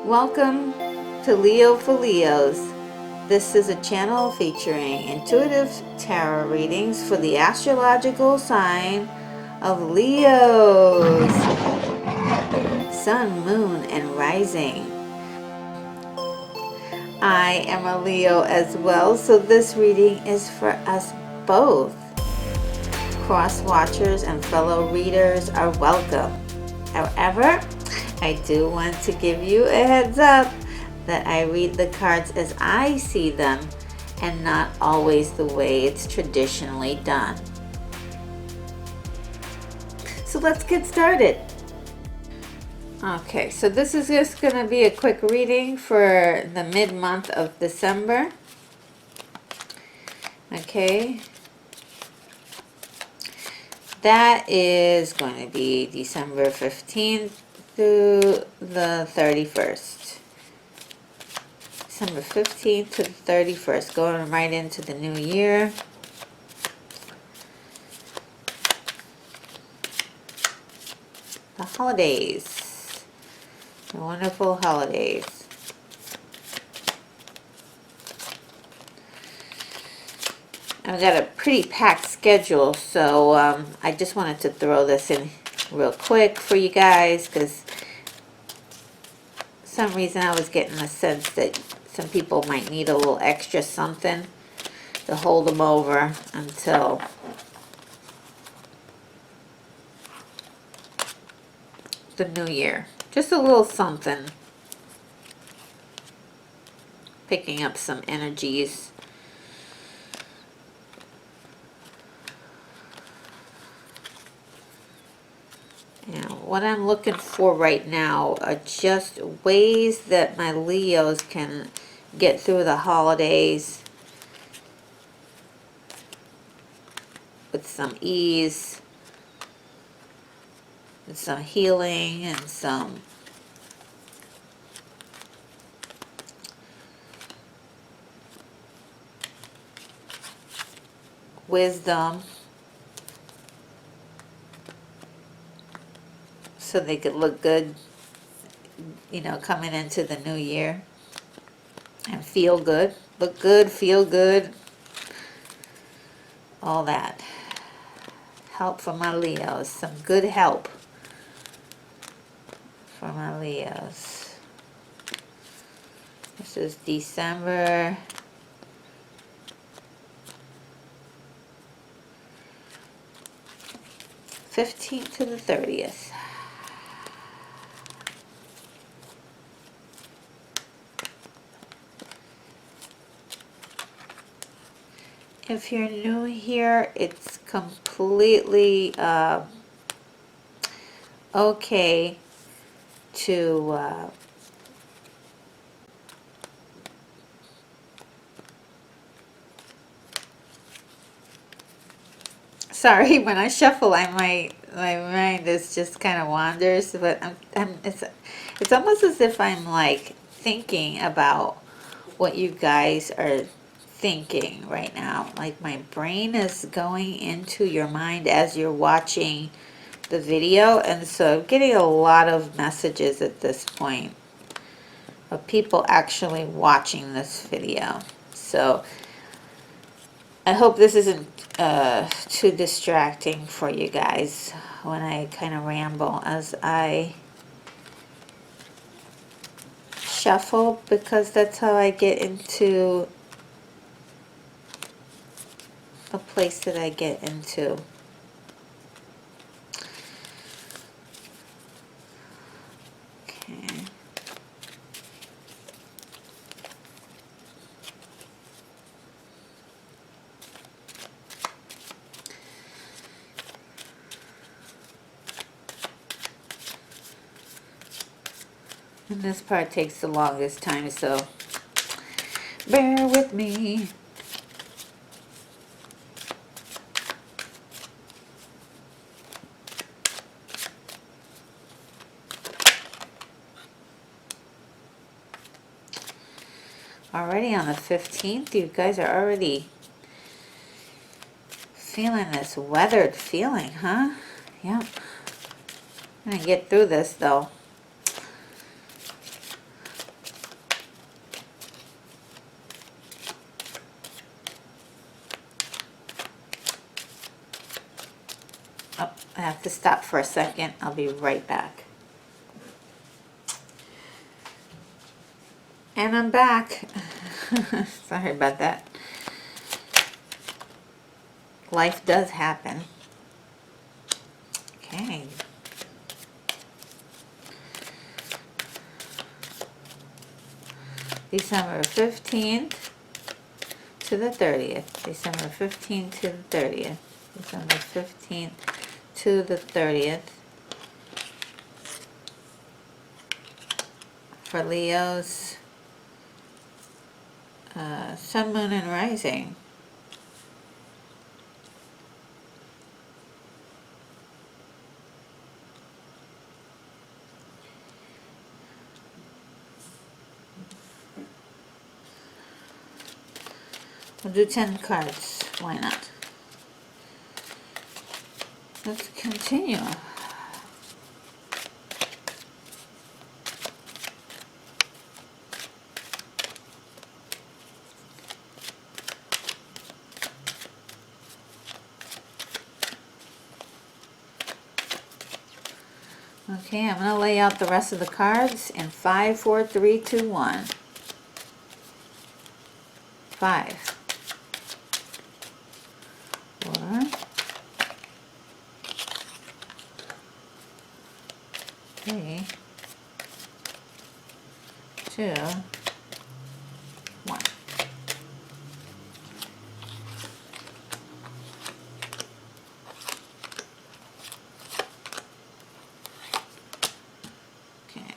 Welcome to Leo for Leos. This is a channel featuring intuitive tarot readings for the astrological sign of Leos, Sun, Moon, and Rising. I am a Leo as well, so this reading is for us both. Cross watchers and fellow readers are welcome. However, I do want to give you a heads up that I read the cards as I see them and not always the way it's traditionally done. So let's get started. Okay, so this is just going to be a quick reading for the mid-month of December. Okay. That is going to be December 15th through the 31st. December 15th to the 31st, going right into the new year. The holidays, the wonderful holidays. I've got a pretty packed schedule, so I just wanted to throw this in real quick for you guys because for some reason I was getting the sense that some people might need a little extra something to hold them over until the new year. Just a little something. Picking up some energies. What I'm looking for right now are just ways that my Leos can get through the holidays with some ease, and some healing, and some wisdom, so they could look good, you know, coming into the new year, and feel good, look good, feel good, all that. Help for my Leos, some good help for my Leos. This is December 15th to the 30th. If you're new here, it's completely okay to sorry, when I shuffle, my mind is just kind of wanders, but it's almost as if I'm like thinking about what you guys are thinking right now. Like my brain is going into your mind as you're watching the video, and so I'm getting a lot of messages at this point of people actually watching this video. So I hope this isn't too distracting for you guys when I kind of ramble as I shuffle, because that's how I get into the place that I get into. Okay. And this part takes the longest time, so bear with me. Already on the 15th, you guys are already feeling this weathered feeling, huh? Yep. I'm gonna get through this though. have to stop for a second. I'll be right back. And I'm back. Sorry about that. Life does happen. Okay. December 15th to the 30th. December 15th to the 30th. December 15th to the 30th. For Leo's Sun, Moon, and Rising. We'll do 10 cards. Why not? Let's continue. Okay, I'm going to lay out the rest of the cards in 5, 4, 3, 2, 1. 5, 4, 3, 2, 1. Okay.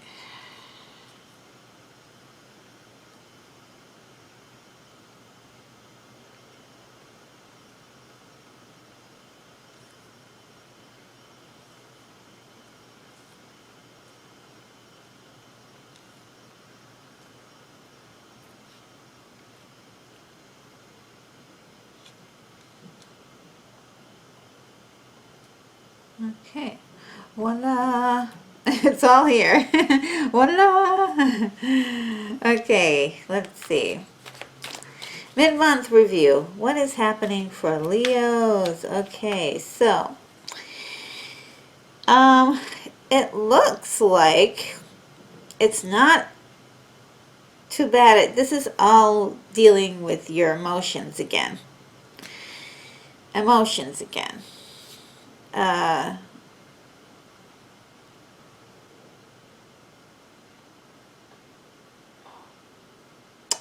Okay, voila, it's all here. Voila. Okay, let's see. Mid-month review. What is happening for Leos? Okay, so it looks like it's not too bad. This is all dealing with your emotions again. Emotions again.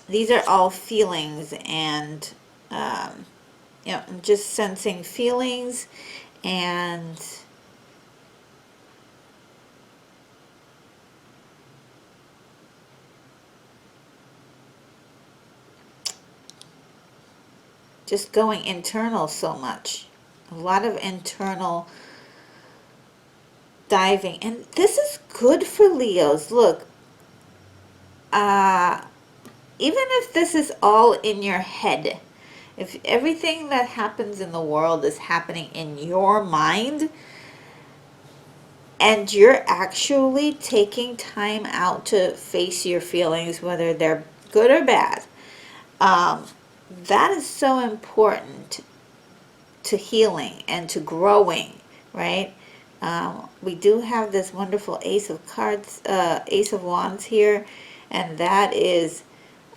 These are all feelings, and you know, I'm just sensing feelings and just going internal so much. A lot of internal diving. And this is good for Leos. Look, even if this is all in your head, if everything that happens in the world is happening in your mind, and you're actually taking time out to face your feelings, whether they're good or bad, that is so important to healing and to growing, right? We do have this wonderful Ace of Cards, Ace of Wands here, and that is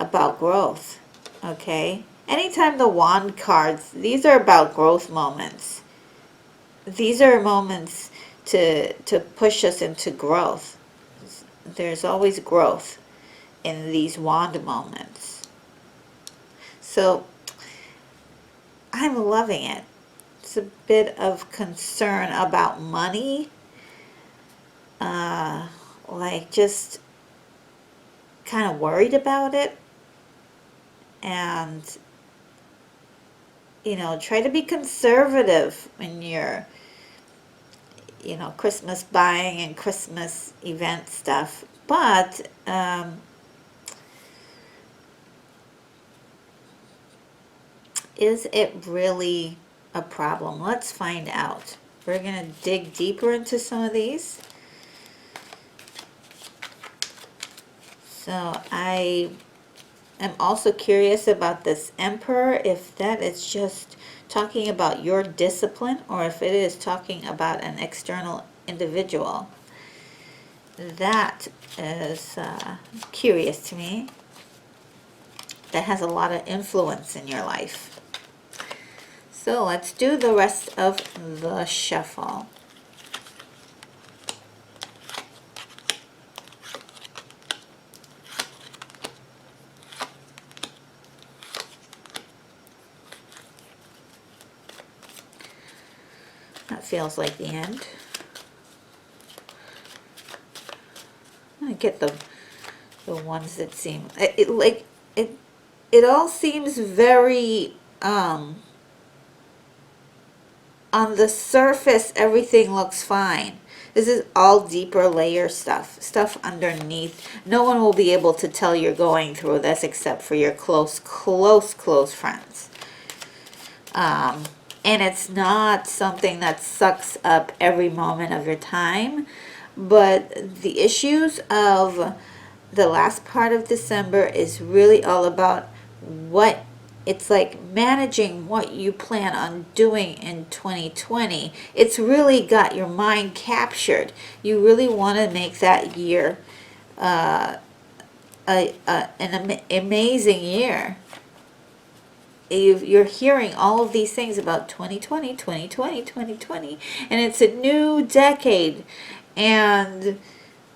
about growth, okay? Anytime the Wand cards, these are about growth moments. These are moments to push us into growth. There's always growth in these Wand moments. So I'm loving it. It's a bit of concern about money, like just kind of worried about it, and you know, try to be conservative when you're, you know, Christmas buying and Christmas event stuff. But is it really a problem? Let's find out. We're going to dig deeper into some of these. So I am also curious about this Emperor, if that is just talking about your discipline or if it is talking about an external individual. That is curious to me. That has a lot of influence in your life. So let's do the rest of the shuffle. That feels like the end. I get the ones that seem it all seems very on the surface everything looks fine. This is all deeper layer stuff underneath. No one will be able to tell you're going through this except for your close friends. And it's not something that sucks up every moment of your time, but the issues of the last part of December is really all about what it's like managing what you plan on doing in 2020. It's really got your mind captured. You really want to make that year an amazing year. You're hearing all of these things about 2020, 2020, 2020, and it's a new decade, and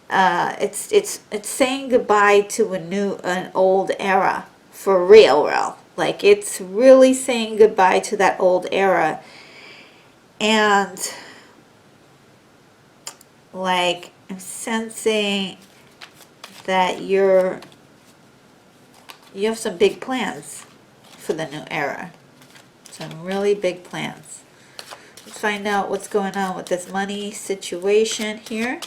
it's saying goodbye to an old era for real. Like it's really saying goodbye to that old era, and like I'm sensing that you have some big plans for the new era. Some really big plans. Let's find out what's going on with this money situation here.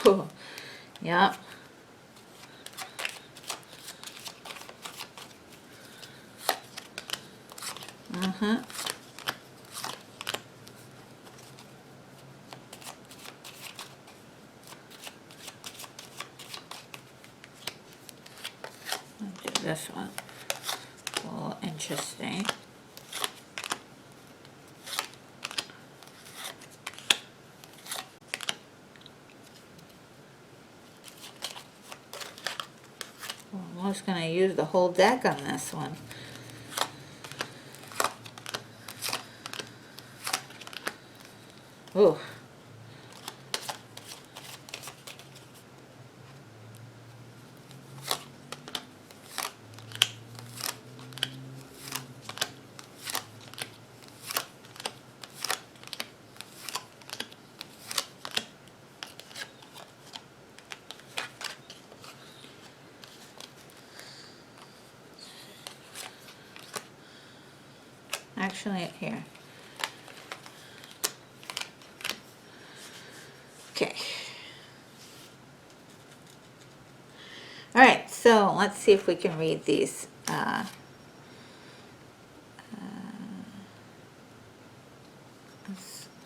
Ooh, yeah. Uh-huh. I'll do this one. A little interesting. I'm almost going to use the whole deck on this one. Ooh. Actually, here. Okay. All right, so let's see if we can read these.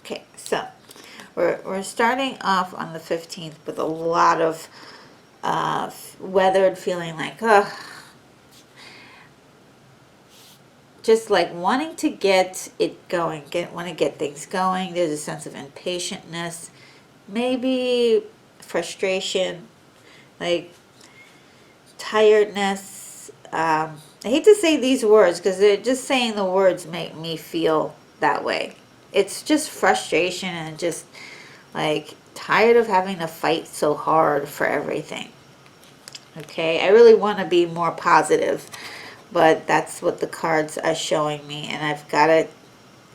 Okay, so we're starting off on the 15th with a lot of weathered feeling like, just like wanting to get it going, want to get things going. There's a sense of impatientness, maybe frustration, like tiredness. I hate to say these words because they're just saying the words make me feel that way. It's just frustration and just like tired of having to fight so hard for everything. Okay, I really want to be more positive, but that's what the cards are showing me, and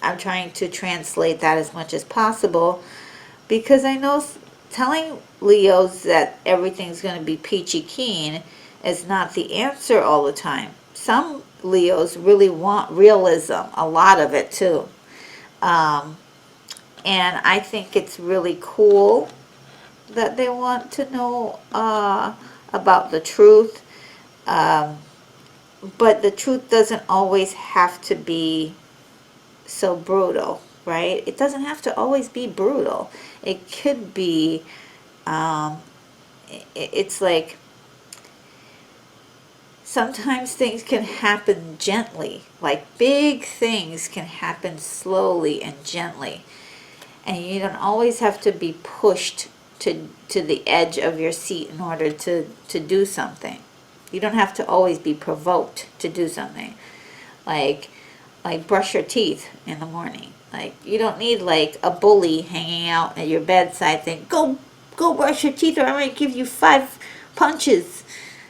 I'm trying to translate that as much as possible, because I know telling Leos that everything's going to be peachy keen is not the answer all the time. Some Leos really want realism, a lot of it too. And I think it's really cool that they want to know about the truth. But the truth doesn't always have to be so brutal, right? It doesn't have to always be brutal. It could be, it's like, sometimes things can happen gently. Like big things can happen slowly and gently. And you don't always have to be pushed to the edge of your seat in order to do something. You don't have to always be provoked to do something. Like brush your teeth in the morning. Like you don't need like a bully hanging out at your bedside saying, go brush your teeth or I'm going to give you 5 punches.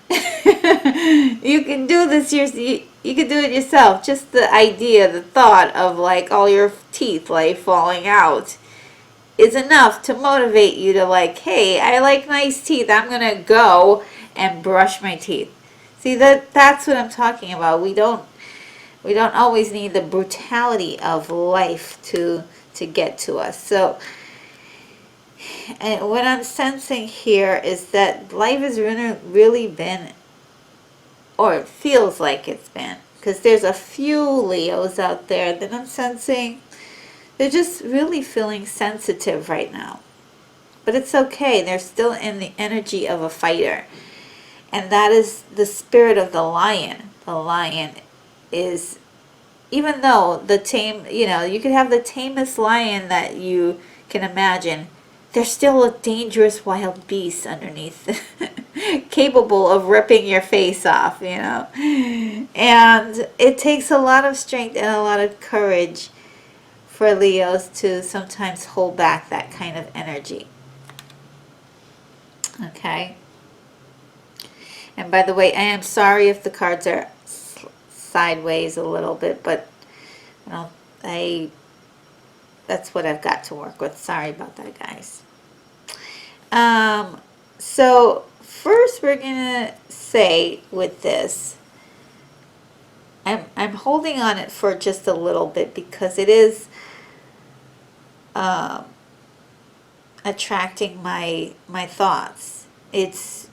You can do this you can do it yourself. Just the idea, the thought of like all your teeth like falling out is enough to motivate you to like, hey, I like nice teeth. I'm going to go and brush my teeth. See, that's what I'm talking about. We don't always need the brutality of life to get to us. So, and what I'm sensing here is that life has really been, or it feels like it's been, because there's a few Leos out there that I'm sensing, they're just really feeling sensitive right now. But it's okay. They're still in the energy of a fighter. And that is the spirit of the lion. The lion is, even though the tame, you could have the tamest lion that you can imagine, they're still a dangerous wild beast underneath, capable of ripping your face off, And it takes a lot of strength and a lot of courage for Leos to sometimes hold back that kind of energy. Okay? And by the way, I am sorry if the cards are sideways a little bit, but that's what I've got to work with. Sorry about that, guys. So first we're gonna say with this, I'm holding on it for just a little bit because it is attracting my thoughts. It's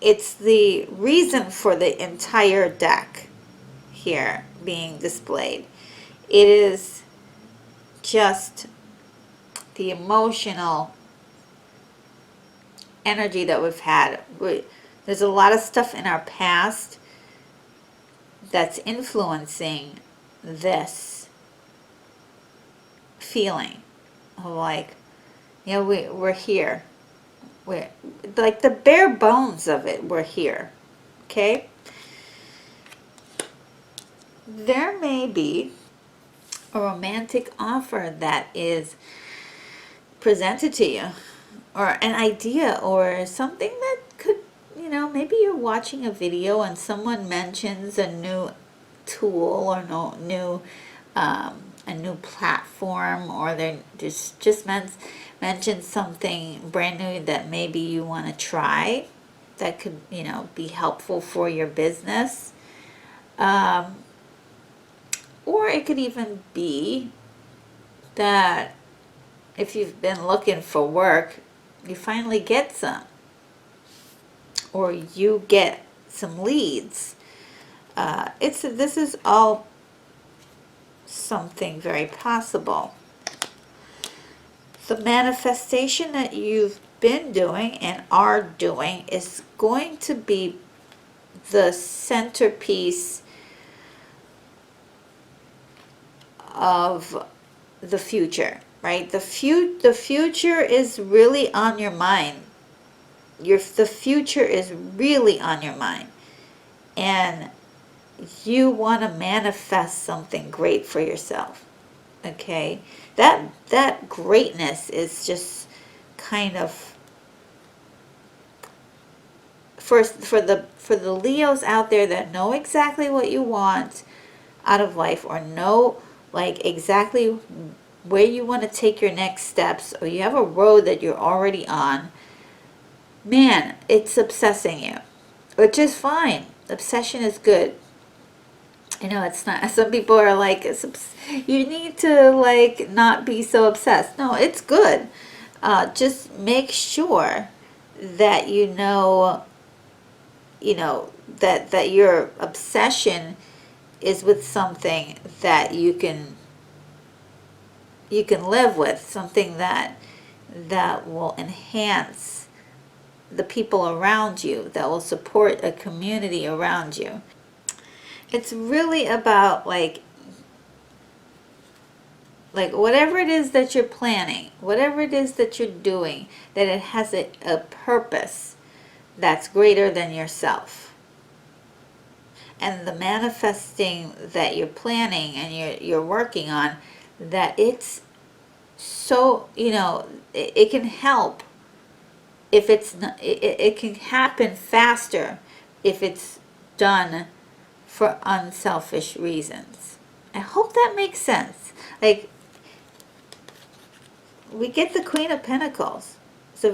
the reason for the entire deck here being displayed. It is just the emotional energy that we've had. There's a lot of stuff in our past that's influencing this feeling of like, we're here. We're like the bare bones of it. We're here. Okay? There may be a romantic offer that is presented to you, or an idea, or something that could, maybe you're watching a video and someone mentions a new tool or a new platform, or they just mention something brand new that maybe you want to try that could, be helpful for your business. Or it could even be that if you've been looking for work, you finally get some. Or you get some leads. This is all something very possible. The manifestation that you've been doing and are doing is going to be the centerpiece of the future, right? The future is really on your mind. The future is really on your mind. And you want to manifest something great for yourself. Okay? That greatness is just kind of for the Leos out there that know exactly what you want out of life, or know like exactly where you want to take your next steps, or you have a road that you're already on. Man, it's obsessing you, which is fine. Obsession is good. I know it's not. Some people are like, you need to like not be so obsessed. No, it's good. Just make sure that that your obsession is with something that you can live with, something that will enhance the people around you, that will support a community around you. It's really about like whatever it is that you're planning, whatever it is that you're doing, that it has a purpose that's greater than yourself. And the manifesting that you're planning and you're working on, that it's so, it can help if it's not, it can happen faster if it's done for unselfish reasons. I hope that makes sense. Like, we get the Queen of Pentacles. It's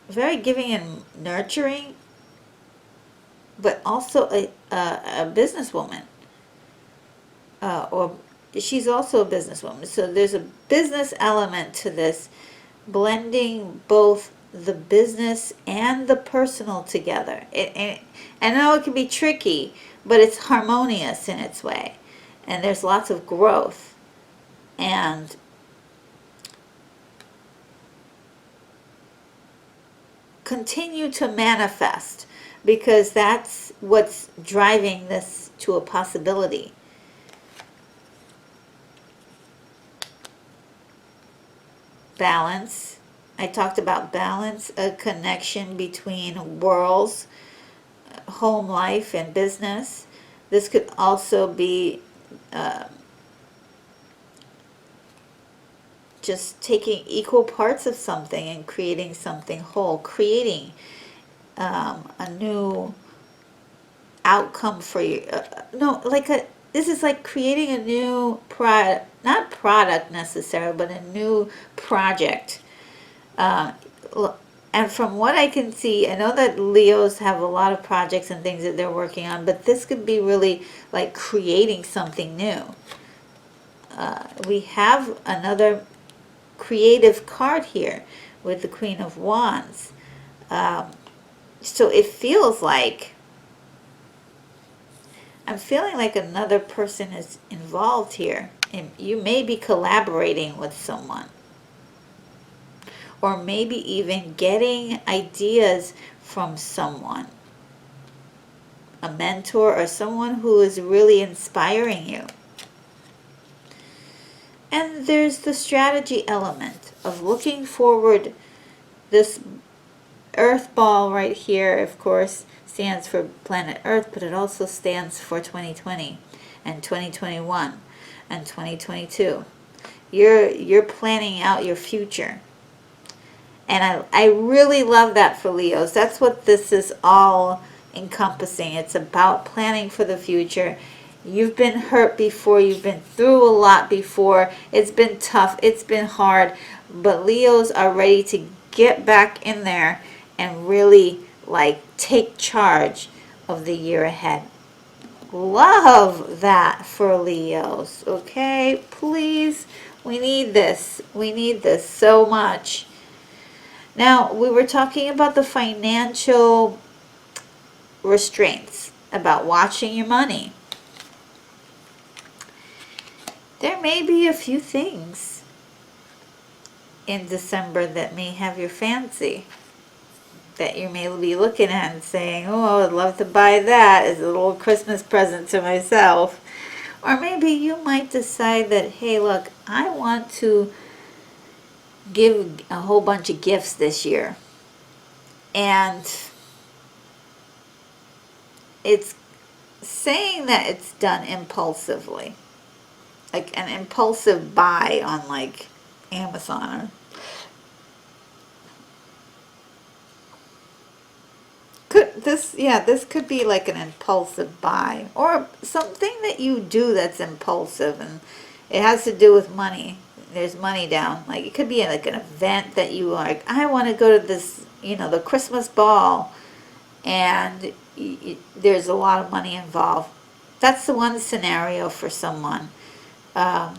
very giving and nurturing, but also a businesswoman, or she's also a businesswoman. So there's a business element to this, blending both the business and the personal together. I know it can be tricky, but it's harmonious in its way, and there's lots of growth. And continue to manifest, because that's what's driving this to a possibility. Balance. I talked about balance, a connection between worlds, home life and business. This could also be just taking equal parts of something and creating something whole, creating a new outcome for you. This is like creating a new product, not product necessarily, but a new project. And from what I can see, I know that Leos have a lot of projects and things that they're working on, but this could be really like creating something new. We have another creative card here with the Queen of Wands. So it feels like, I'm feeling like another person is involved here. And you may be collaborating with someone, or maybe even getting ideas from someone, a mentor or someone who is really inspiring you. And there's the strategy element of looking forward. This Earth ball right here, of course, stands for planet Earth, but it also stands for 2020 and 2021 and 2022. You're planning out your future. And I really love that for Leos. That's what this is all encompassing. It's about planning for the future. You've been hurt before. You've been through a lot before. It's been tough. It's been hard. But Leos are ready to get back in there and really like take charge of the year ahead. Love that for Leos. Okay, please. We need this. We need this so much. Now, we were talking about the financial restraints, about watching your money. There may be a few things in December that may have your fancy, that you may be looking at and saying, oh, I would love to buy that as a little Christmas present to myself. Or maybe you might decide that, hey, look, I want to give a whole bunch of gifts this year. And it's saying that it's done impulsively. Like an impulsive buy on like Amazon. This could be like an impulsive buy or something that you do that's impulsive, and it has to do with money. There's money down. Like it could be like an event that you like, I want to go to this, the Christmas ball, and there's a lot of money involved. That's the one scenario for someone. But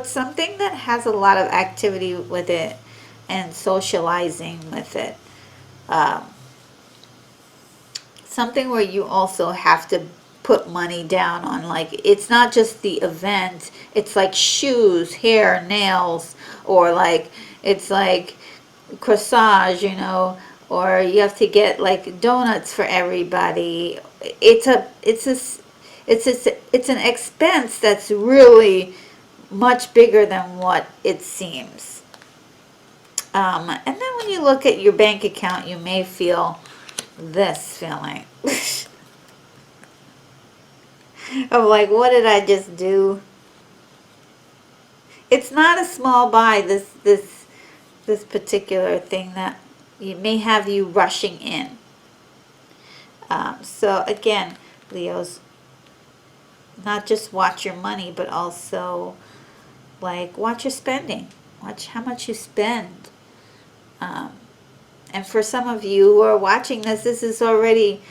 something that has a lot of activity with it and socializing with it. Something where you also have to put money down on, like, it's not just the event, it's like shoes, hair, nails, or like, it's like corsage, or you have to get like donuts for everybody. It's an expense that's really much bigger than what it seems. And then when you look at your bank account, you may feel this feeling of like, what did I just do? It's not a small buy, this particular thing that may have you rushing in. So again, Leos, not just watch your money, but also like watch your spending. Watch how much you spend. And for some of you who are watching this, this is already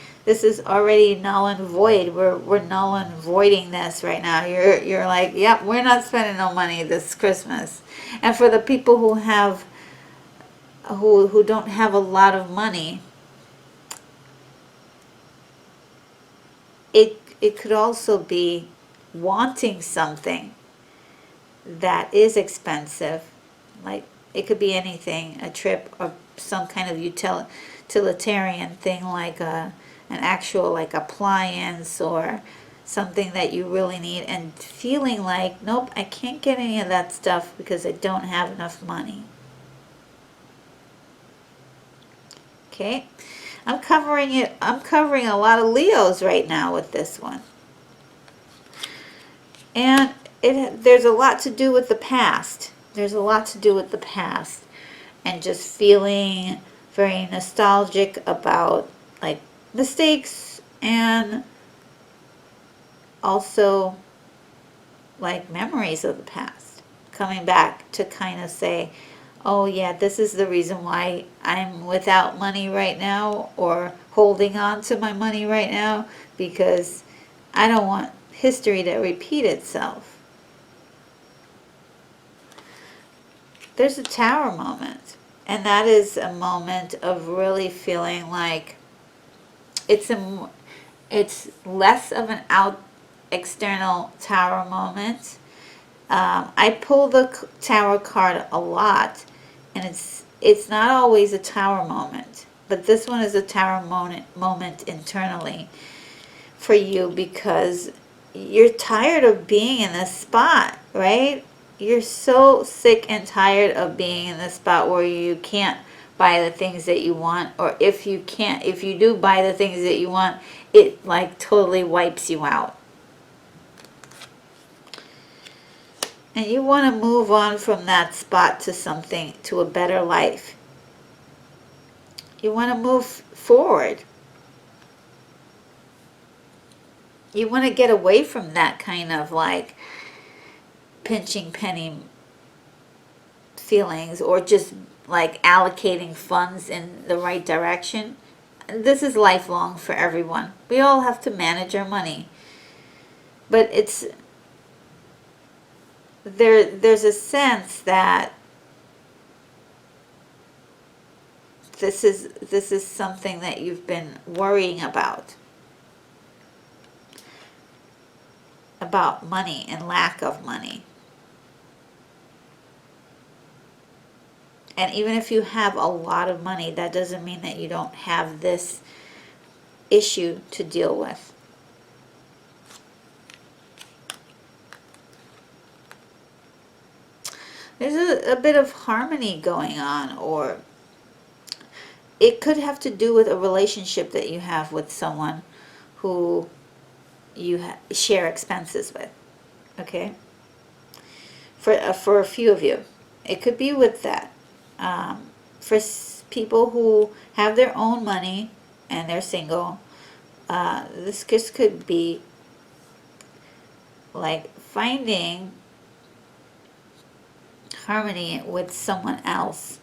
null and void. We're null and voiding this right now. You're like, yep, we're not spending no money this Christmas. And for the people who don't have a lot of money, it could also be wanting something that is expensive. Like it could be anything, a trip or some kind of utilitarian thing, like an actual like appliance or something that you really need, and feeling like, nope, I can't get any of that stuff because I don't have enough money. Okay, I'm covering a lot of Leos right now with this one. And there's a lot to do with the past. There's a lot to do with the past. And just feeling very nostalgic about like mistakes, and also like memories of the past. Coming back to kind of say, oh yeah, this is the reason why I'm without money right now, or holding on to my money right now, because I don't want history to repeat itself. There's a Tower moment, and that is a moment of really feeling like it's less of an external Tower moment. I pull the Tower card a lot, and it's not always a Tower moment, but this one is a Tower moment internally for you, because you're tired of being in this spot, right? You're so sick and tired of being in this spot where you can't buy the things that you want, or if you do buy the things that you want, it like totally wipes you out. And you want to move on from that spot to a better life. You want to move forward. You want to get away from that kind of like pinching penny feelings, or just like allocating funds in the right direction. This is lifelong for everyone. We all have to manage our money. But there's a sense that this is something that you've been worrying about money and lack of money. And even if you have a lot of money, that doesn't mean that you don't have this issue to deal with. There's a bit of harmony going on, or it could have to do with a relationship that you have with someone who you share expenses with, okay? For a few of you. It could be with that. For people who have their own money and they're single, this just could be like finding harmony with someone else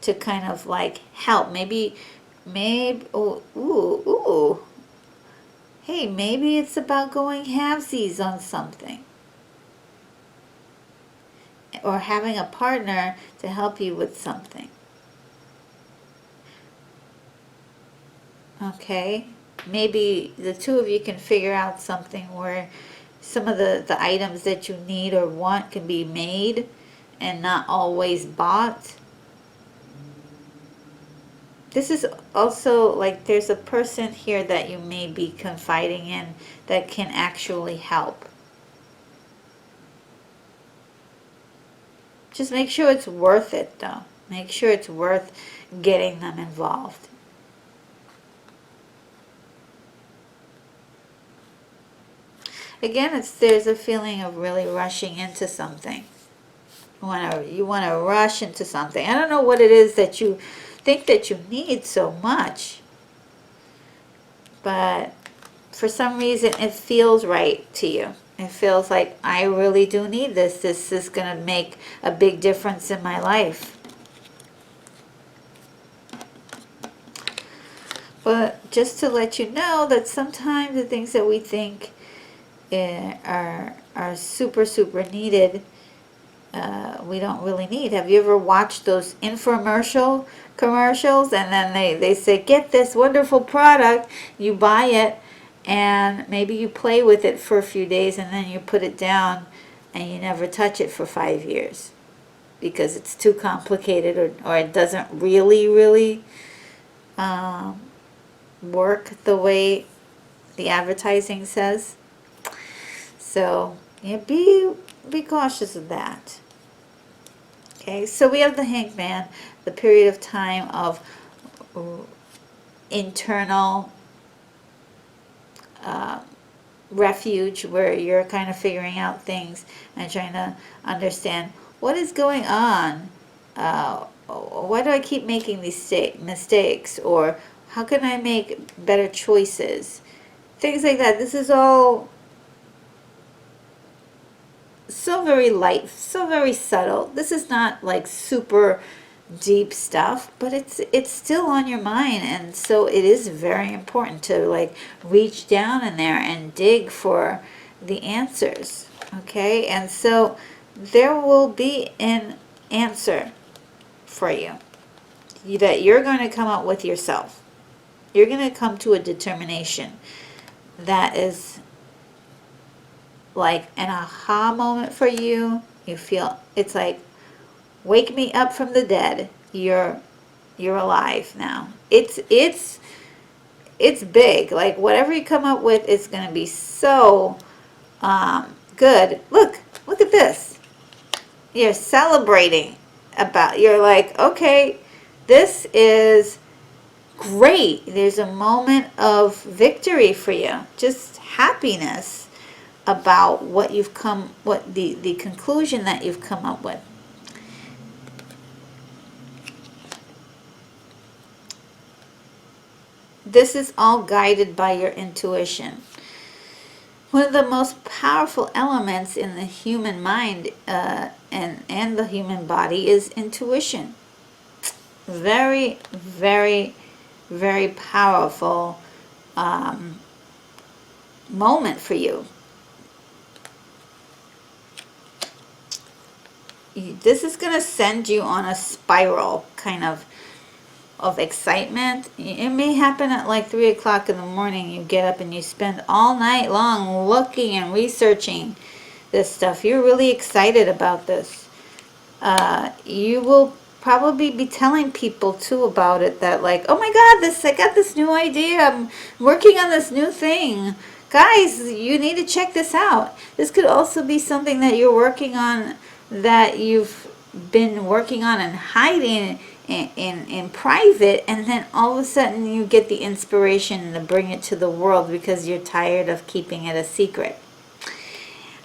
to kind of like help. Maybe, hey, maybe it's about going halvesies on something. Or having a partner to help you with something. Okay? Maybe the two of you can figure out something where some of the items that you need or want can be made and not always bought. This is also like there's a person here that you may be confiding in that can actually help. Just make sure it's worth it, though. Make sure it's worth getting them involved. Again, there's a feeling of really rushing into something. You want to rush into something. I don't know what it is that you think that you need so much, but for some reason it feels right to you. It feels like I really do need this. This is going to make a big difference in my life. But just to let you know that sometimes the things that we think are super, super needed, we don't really need. Have you ever watched those infomercial commercials and then they say, get this wonderful product, you buy it, and maybe you play with it for a few days and then you put it down and you never touch it for 5 years because it's too complicated or it doesn't really work the way the advertising says. So yeah, be cautious of that. Okay, so we have the Hanged Man, the period of time of internal refuge where you're kind of figuring out things and trying to understand what is going on. Why do I keep making these mistakes? Or how can I make better choices? Things like that. This is all so very light, so very subtle. This is not like super deep stuff, but it's still on your mind, and so it is very important to like reach down in there and dig for the answers. Okay, and so there will be an answer for you that you're going to come up with yourself. You're going to come to a determination that is like an aha moment for you. You feel it's like, wake me up from the dead. You're alive now. It's big. Like whatever you come up with, it's going to be so good. Look at this. You're celebrating about. You're like, okay, this is great. There's a moment of victory for you. Just happiness about what the conclusion that you've come up with. This is all guided by your intuition. One of the most powerful elements in the human mind and the human body is intuition. Very, very, very powerful moment for you. This is going to send you on a spiral kind of excitement. It may happen at like 3 o'clock in the morning. You get up and you spend all night long looking and researching this stuff. You're really excited about this. You will probably be telling people too about it, that like, oh my God, I got this new idea. I'm working on this new thing. Guys, you need to check this out. This could also be something that you're working on that you've been working on and hiding in private, and then all of a sudden you get the inspiration to bring it to the world because you're tired of keeping it a secret.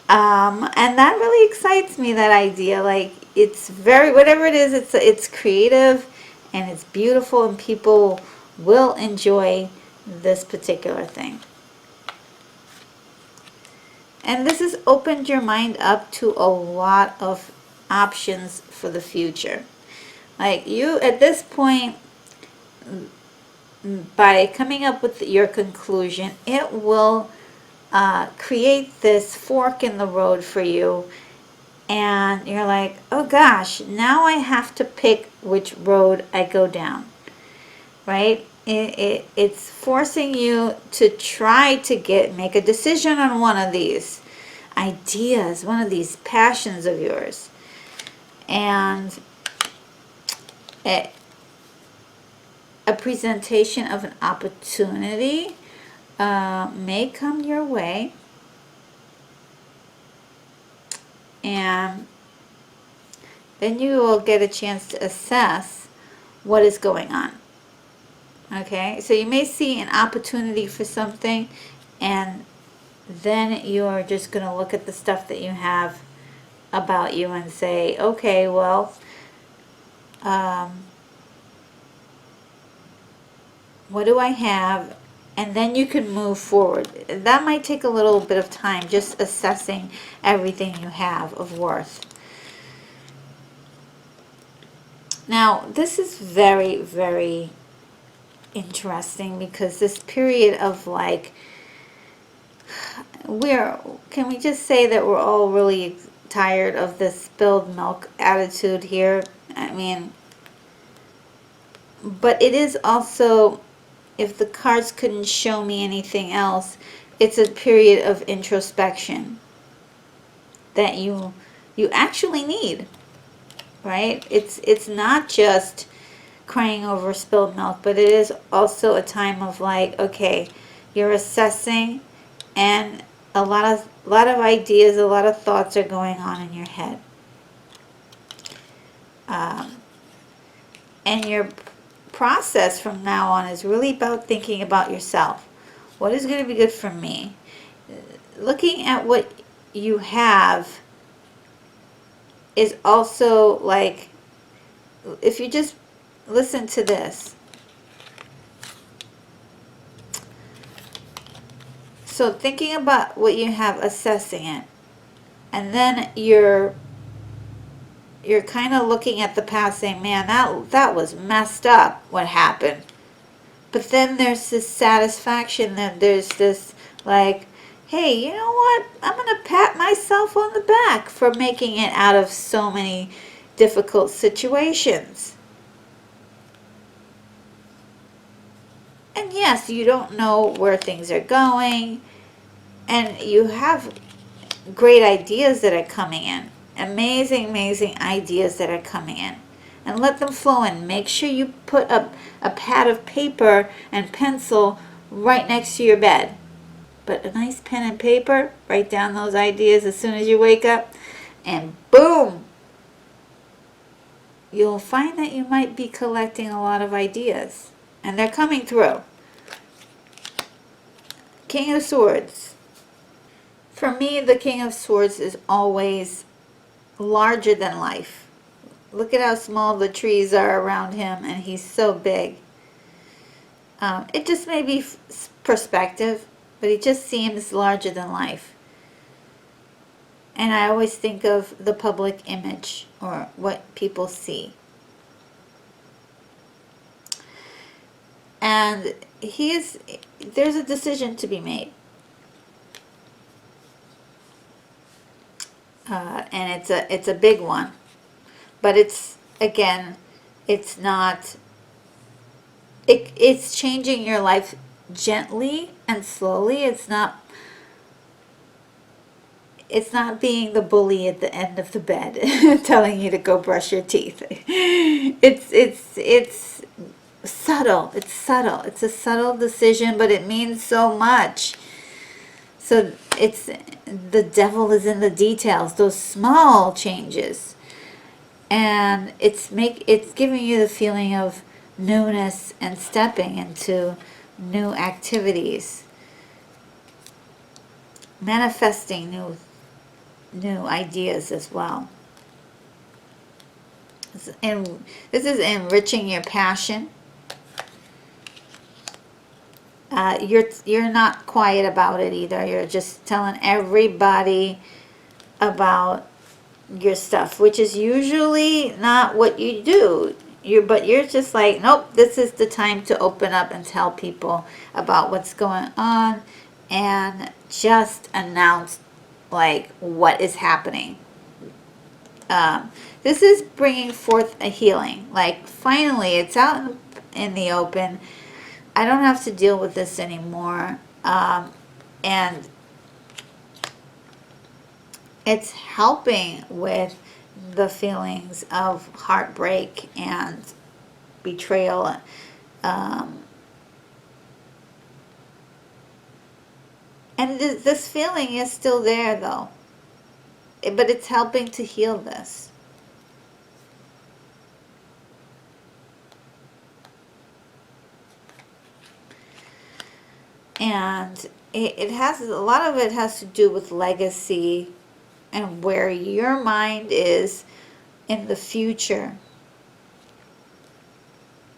And that really excites me, that idea. Like, it's very, whatever it is, it's creative and it's beautiful, and people will enjoy this particular thing. And this has opened your mind up to a lot of options for the future. Like, you, at this point, by coming up with your conclusion, it will create this fork in the road for you. And you're like, oh gosh, now I have to pick which road I go down, right? It's forcing you to try to make a decision on one of these ideas, one of these passions of yours. And a presentation of an opportunity may come your way. And then you will get a chance to assess what is going on. Okay, so you may see an opportunity for something, and then you're just going to look at the stuff that you have about you and say, okay, well, what do I have? And then you can move forward. That might take a little bit of time, just assessing everything you have of worth. Now, this is very, very interesting, because this period of, like, can we just say that we're all really tired of this spilled milk attitude here? I mean, but it is also, if the cards couldn't show me anything else, it's a period of introspection that you actually need, right? It's not just crying over spilled milk, but it is also a time of, like, okay, you're assessing, and a lot of ideas, a lot of thoughts are going on in your head. And your process from now on is really about thinking about yourself. What is going to be good for me? Looking at what you have is also, like, if you just listen to this. So thinking about what you have, assessing it, and then you're kind of looking at the past, saying, man, that was messed up, what happened. But then there's this satisfaction, that there's this, like, hey, you know what? I'm going to pat myself on the back for making it out of so many difficult situations. And yes, you don't know where things are going, and you have great ideas that are coming in. Amazing, amazing ideas that are coming in. And let them flow in. Make sure you put a pad of paper and pencil right next to your bed. But a nice pen and paper, write down those ideas as soon as you wake up, and boom! You'll find that you might be collecting a lot of ideas, and they're coming through. King of Swords. For me, the King of Swords is always larger than life. Look at how small the trees are around him, and he's so big. It just may be perspective, but he just seems larger than life. And I always think of the public image, or what people see. And there's a decision to be made. And it's a big one. But it's, again, it's not, it's changing your life gently and slowly. It's not being the bully at the end of the bed telling you to go brush your teeth. It's subtle. It's subtle. It's a subtle decision, but it means so much. So the devil is in the details, those small changes. and it's giving you the feeling of newness and stepping into new activities, manifesting new ideas as well. And this is enriching your passion. You're not quiet about it either. You're just telling everybody about your stuff, which is usually not what you do. But you're just like, nope, this is the time to open up and tell people about what's going on and just announce like what is happening. This is bringing forth a healing. Like finally, it's out in the open. I don't have to deal with this anymore. And it's helping with the feelings of heartbreak and betrayal. And this feeling is still there though. But it's helping to heal this. And it has, a lot of it has to do with legacy and where your mind is in the future.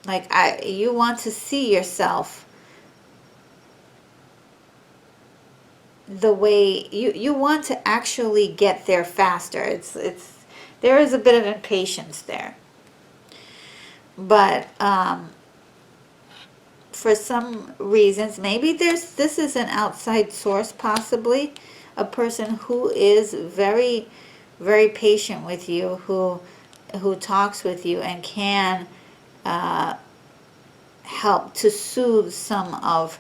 Like you want to see yourself the way you want to actually get there faster. It's there is a bit of impatience there. But for some reasons, maybe this is an outside source, possibly a person who is very, very patient with you, who talks with you and can help to soothe some of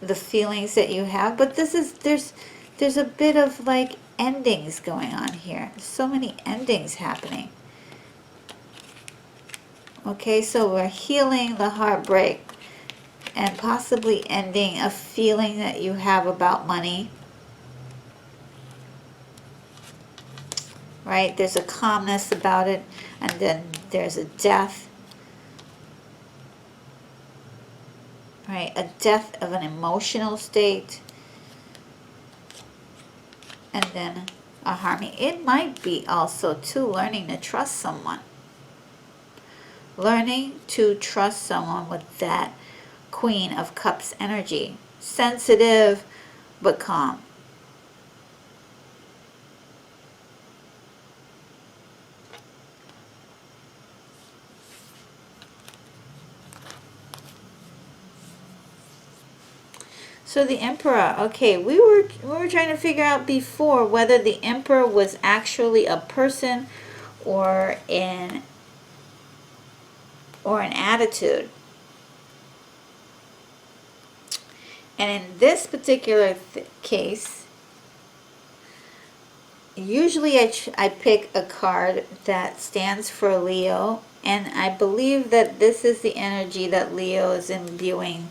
the feelings that you have. But this is there's a bit of like endings going on here. So many endings happening. Okay, so we're healing the heartbreak and possibly ending a feeling that you have about money. Right? There's a calmness about it, and then there's a death. Right? A death of an emotional state. And then a harmony. It might be also too learning to trust someone. Learning to trust someone with that Queen of Cups energy. Sensitive but calm. So the Emperor, okay, we were trying to figure out before whether the Emperor was actually a person or an attitude. And in this particular case, usually I pick a card that stands for Leo, and I believe that this is the energy that Leo is imbuing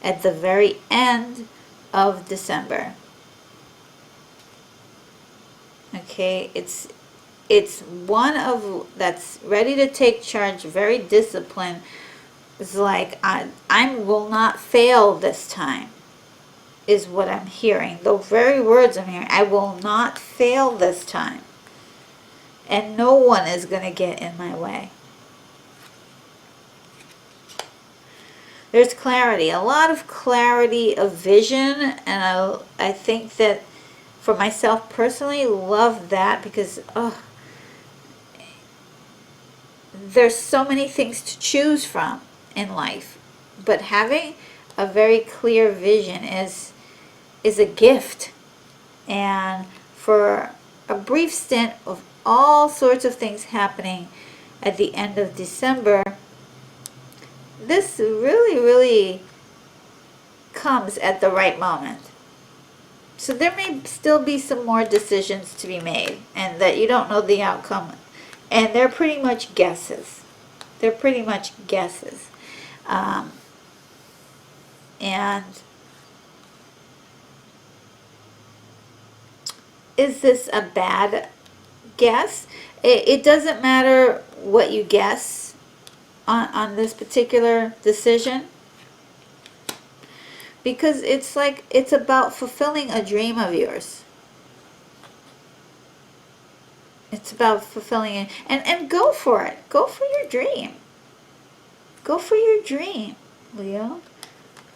at the very end of December. Okay, it's one of that's ready to take charge, very disciplined. It's like I will not fail this time, is what I'm hearing. The very words I'm hearing. I will not fail this time. And no one is going to get in my way. There's clarity, a lot of clarity of vision, and I think that for myself personally, love that because there's so many things to choose from in life, but having a very clear vision is a gift. And for a brief stint of all sorts of things happening at the end of December, this really, really comes at the right moment. So there may still be some more decisions to be made and that you don't know the outcome. And they're pretty much guesses. They're pretty much guesses. And is this a bad guess. It doesn't matter what you guess on this particular decision, because it's like it's about fulfilling a dream of yours. It's about fulfilling it, and go for it. Go for your dream. Go for your dream, Leo.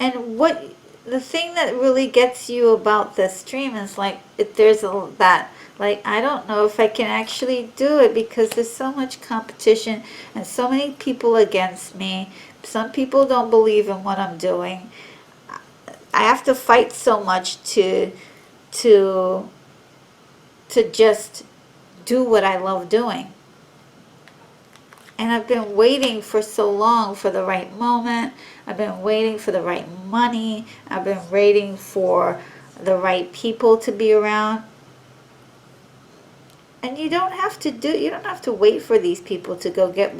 And what the thing that really gets you about this dream is like, if there's that, like, I don't know if I can actually do it because there's so much competition and so many people against me. Some people don't believe in what I'm doing. I have to fight so much to just do what I love doing. And I've been waiting for so long for the right moment. I've been waiting for the right money. I've been waiting for the right people to be around. And you don't have to wait for these people to go get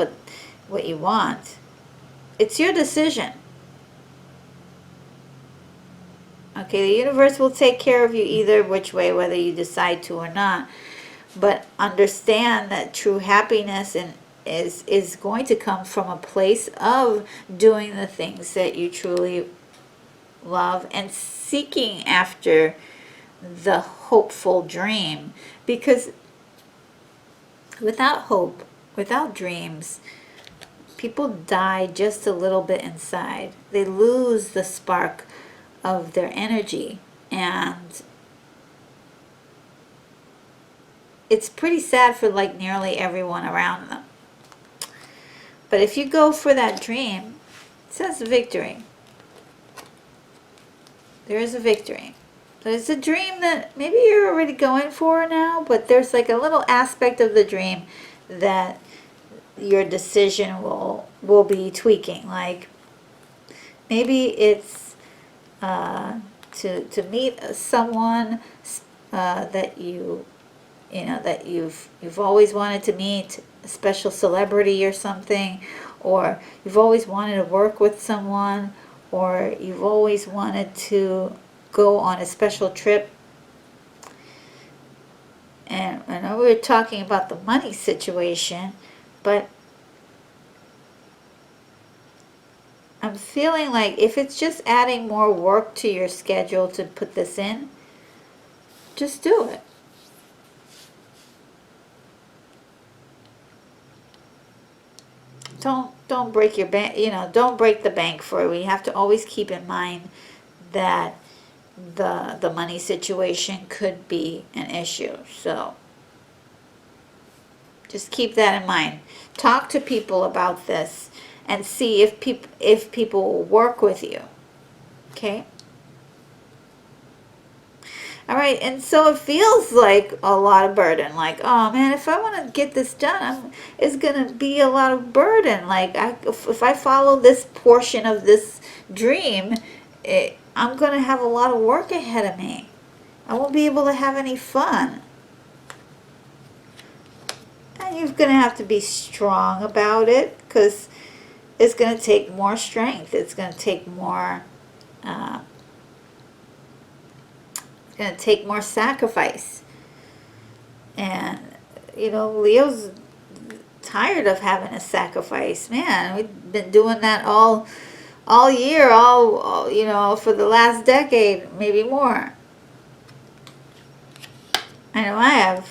what you want. It's your decision. Okay, the universe will take care of you either which way, whether you decide to or not. But understand that true happiness is going to come from a place of doing the things that you truly love and seeking after the hopeful dream. Because without hope, without dreams, people die just a little bit inside. They lose the spark of their energy, and it's pretty sad for like nearly everyone around them. But if you go for that dream, it says victory. There is a victory. There's a dream that maybe you're already going for now, but there's like a little aspect of the dream that your decision will be tweaking. Like maybe it's to meet someone that that you've always wanted to meet, a special celebrity or something, or you've always wanted to work with someone, or you've always wanted to go on a special trip. And I know we were talking about the money situation, but I'm feeling like if it's just adding more work to your schedule to put this in, just do it. Don't break your bank, don't break the bank for it. We have to always keep in mind that the money situation could be an issue. So just keep that in mind. Talk to people about this and see if people will work with you. Okay? All right, and so it feels like a lot of burden. Like, oh man, if I want to get this done, it's going to be a lot of burden. Like, if I follow this portion of this dream, I'm going to have a lot of work ahead of me. I won't be able to have any fun. And you're going to have to be strong about it, because it's going to take more strength. It's going to take more sacrifice. And Leo's tired of having a sacrifice. Man, we've been doing that all year, for the last decade, maybe more. I know I have.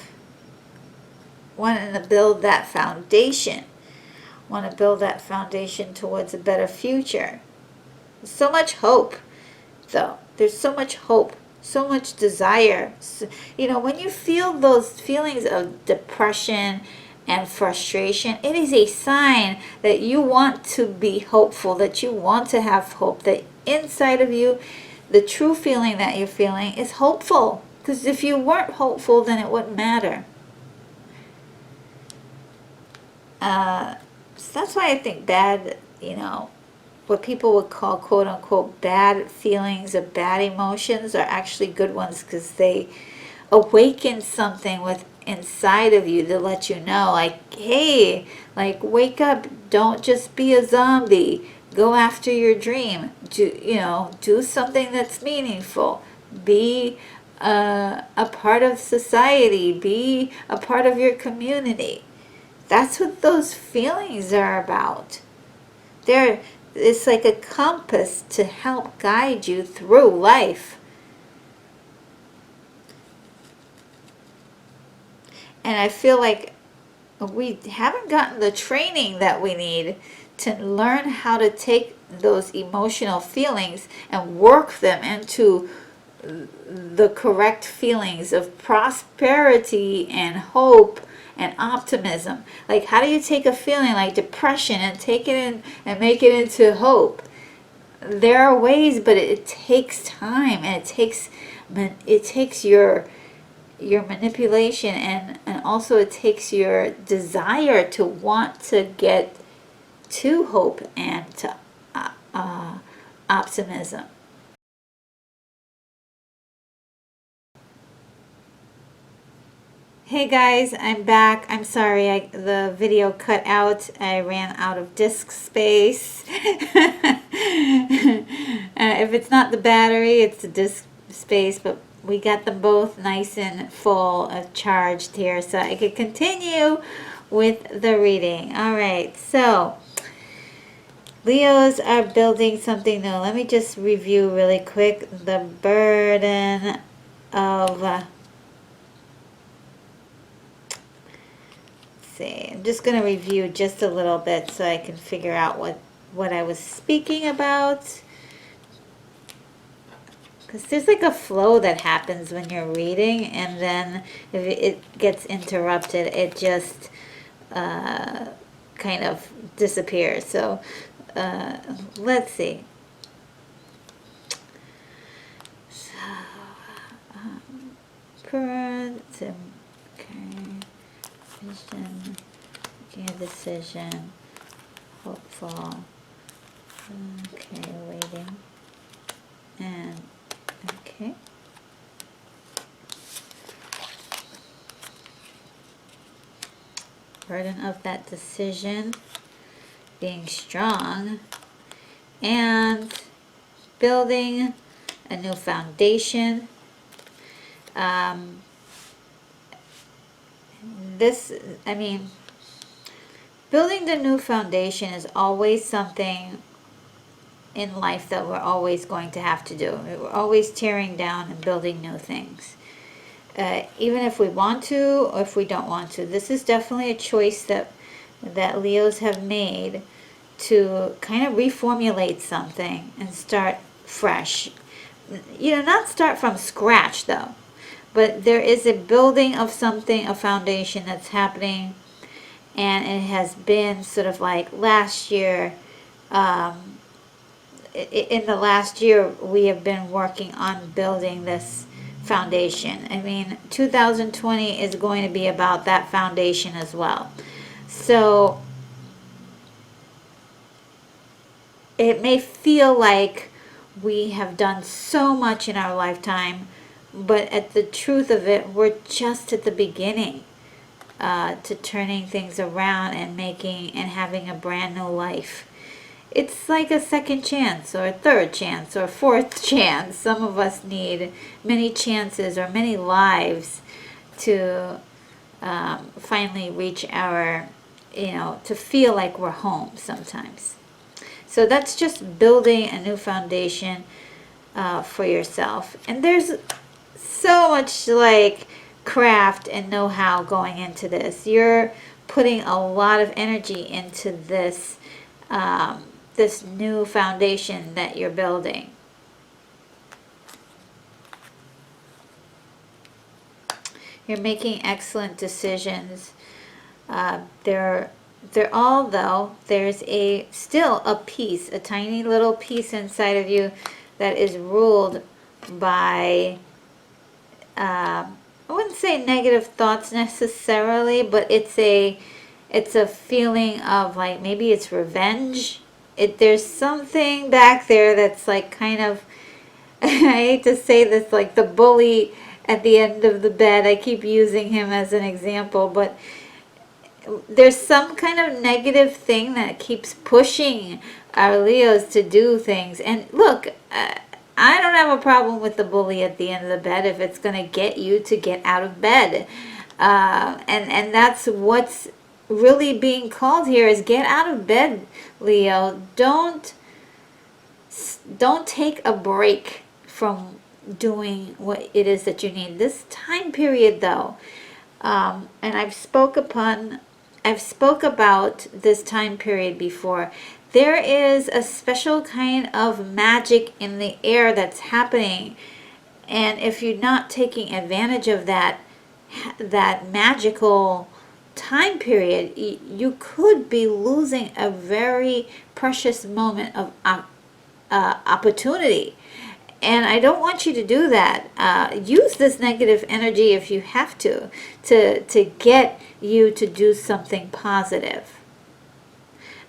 Wanting to build that foundation. Want to build that foundation towards a better future. There's so much hope, though. There's so much hope, so much desire. So, when you feel those feelings of depression and frustration, it is a sign that you want to be hopeful, that you want to have hope, that inside of you, the true feeling that you're feeling is hopeful. Because if you weren't hopeful, then it wouldn't matter. So that's why I think bad, what people would call quote unquote bad feelings or bad emotions are actually good ones, because they awaken something inside of you to let you know, like, hey, like, wake up, don't just be a zombie, go after your dream, do something that's meaningful, be a part of society, be a part of your community. That's what those feelings are about. It's like a compass to help guide you through life. And I feel like we haven't gotten the training that we need to learn how to take those emotional feelings and work them into the correct feelings of prosperity and hope and optimism. Like, how do you take a feeling like depression and take it in and make it into hope? There are ways, but it takes time, and it takes your manipulation, and also it takes your desire to want to get to hope and to optimism. Hey guys, I'm back. I'm sorry, the video cut out. I ran out of disk space. If it's not the battery, it's the disk space, but we got them both nice and full of charged here, so I could continue with the reading. All right, so Leos are building something new. Let me just review really quick the burden of I'm just going to review just a little bit so I can figure out what I was speaking about. Because there's like a flow that happens when you're reading, and then if it gets interrupted, it just kind of disappears. So let's see. So, okay. Vision, making a decision, hopeful, okay, waiting, and okay. Burden of that decision, being strong, and building a new foundation. Building the new foundation is always something in life that we're always going to have to do. We're always tearing down and building new things. Even if we want to or if we don't want to. This is definitely a choice that Leos have made to kind of reformulate something and start fresh. Not start from scratch though. But there is a building of something, a foundation that's happening, and it has been sort of like last year. In the last year, we have been working on building this foundation. 2020 is going to be about that foundation as well. So it may feel like we have done so much in our lifetime, but at the truth of it, we're just at the beginning to turning things around and having a brand new life. It's like a second chance or a third chance or a fourth chance. Some of us need many chances or many lives to finally reach our, to feel like we're home sometimes. So that's just building a new foundation for yourself. And there's so much like craft and know-how going into this. You're putting a lot of energy into this this new foundation that you're building. You're making excellent decisions. There's still a piece, a tiny little piece inside of you that is ruled by I wouldn't say negative thoughts necessarily, but it's a feeling of like maybe it's revenge. There's something back there that's like kind of I hate to say this, like the bully at the end of the bed. I keep using him as an example, but there's some kind of negative thing that keeps pushing our Leos to do things. And look, I don't have a problem with the bully at the end of the bed if it's going to get you to get out of bed. And that's what's really being called here, is get out of bed, Leo. Don't take a break from doing what it is that you need. This time period, though, and I've spoke about this time period before. There is a special kind of magic in the air that's happening, and if you're not taking advantage of that magical time period, you could be losing a very precious moment of opportunity. And I don't want you to do that. Use this negative energy if you have to get you to do something positive.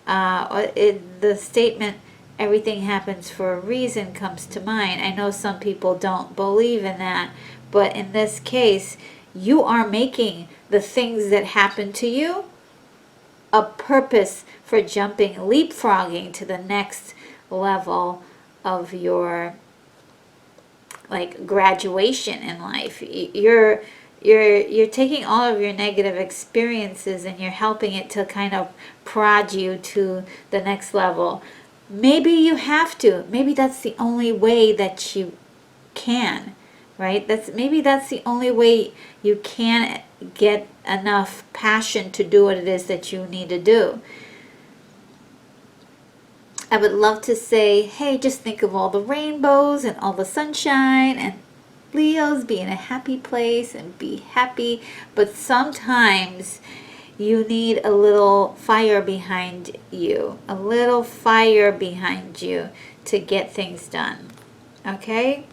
The statement, everything happens for a reason, comes to mind. I know some people don't believe in that, but in this case, you are making the things that happen to you a purpose for jumping, leapfrogging to the next level of your graduation in life. You're taking all of your negative experiences and you're helping it to kind of prod you to the next level. Maybe you have to. Maybe that's the only way that you can, right? Maybe that's the only way you can get enough passion to do what it is that you need to do. I would love to say, hey, just think of all the rainbows and all the sunshine and Leos, be in a happy place and be happy. But sometimes you need a little fire behind you, to get things done. Okay?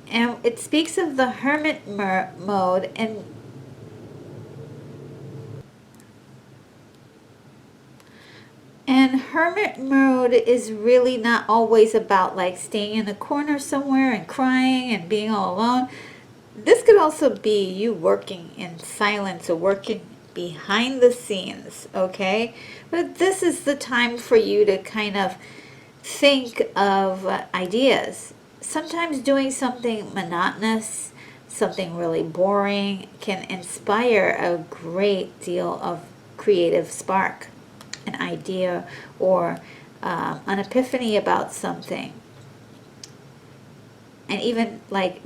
And it speaks of the hermit mode, and hermit mode is really not always about staying in a corner somewhere and crying and being all alone. This could also be you working in silence or working behind the scenes, okay? But this is the time for you to kind of think of ideas. Sometimes doing something monotonous, something really boring, can inspire a great deal of creative spark, an idea, or an epiphany about something. And even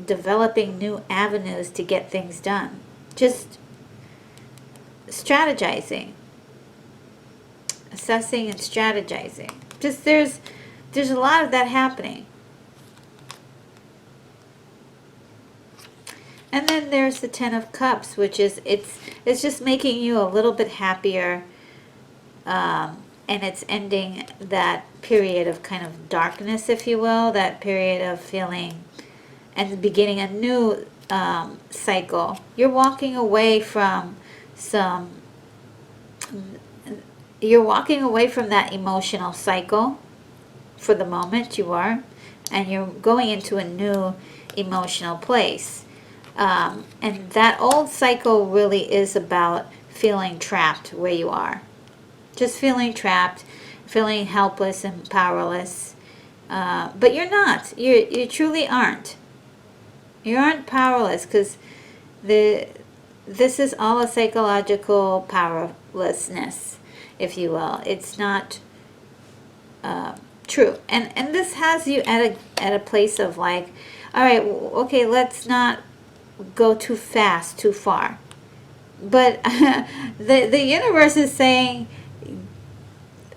developing new avenues to get things done. Just strategizing. Assessing and strategizing. Just there's a lot of that happening. And then there's the Ten of Cups, which is, it's just making you a little bit happier, and it's ending that period of kind of darkness, if you will, that period of feeling, and beginning a new cycle. You're walking away from that emotional cycle for the moment, you are, and you're going into a new emotional place. And that old cycle really is about feeling trapped where you are. Just feeling trapped, feeling helpless and powerless. But you're not. You truly aren't. You aren't powerless, because this is all a psychological powerlessness, if you will. It's not true. And this has you at a place of all right, okay, let's not go too fast, too far. But the universe is saying,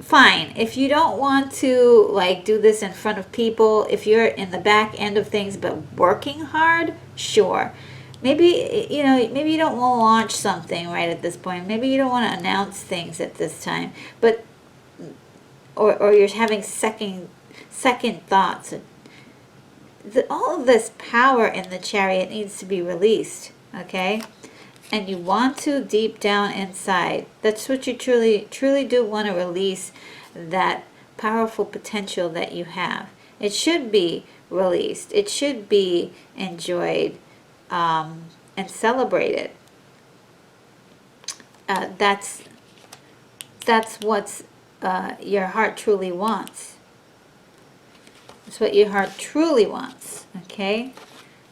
fine, if you don't want to do this in front of people, if you're in the back end of things but working hard, sure. Maybe you don't want to launch something right at this point. Maybe you don't want to announce things at this time, but or you're having second thoughts. All of this power in the Chariot needs to be released, okay? And you want to, deep down inside, that's what you truly do want to release, that powerful potential that you have. It should be released. It should be enjoyed and celebrated. That's what your heart truly wants. It's what your heart truly wants, okay?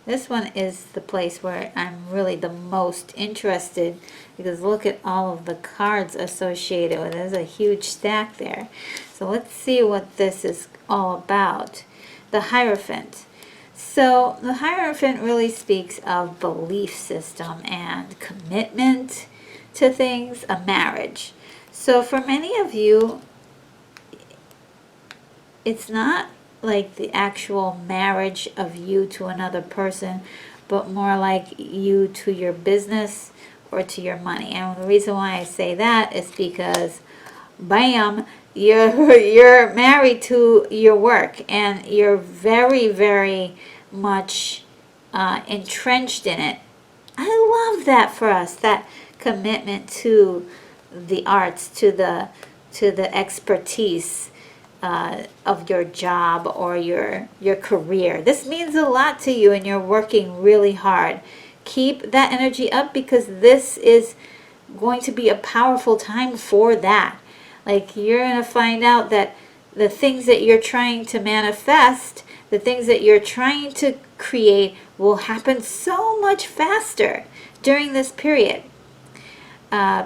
This one is the place where I'm really the most interested, because look at all of the cards associated with it. There's a huge stack there. So let's see what this is all about. The Hierophant. So the Hierophant really speaks of belief system and commitment to things, a marriage. So for many of you, it's not like the actual marriage of you to another person, but more like you to your business or to your money. And the reason why I say that is because, bam, you're married to your work, and you're very, very much entrenched in it. I love that for us, that commitment to the arts, to the expertise of your job or your career. This means a lot to you, and you're working really hard. Keep that energy up, because this is going to be a powerful time for that. Like, you're going to find out that the things that you're trying to manifest, the things that you're trying to create, will happen so much faster during this period,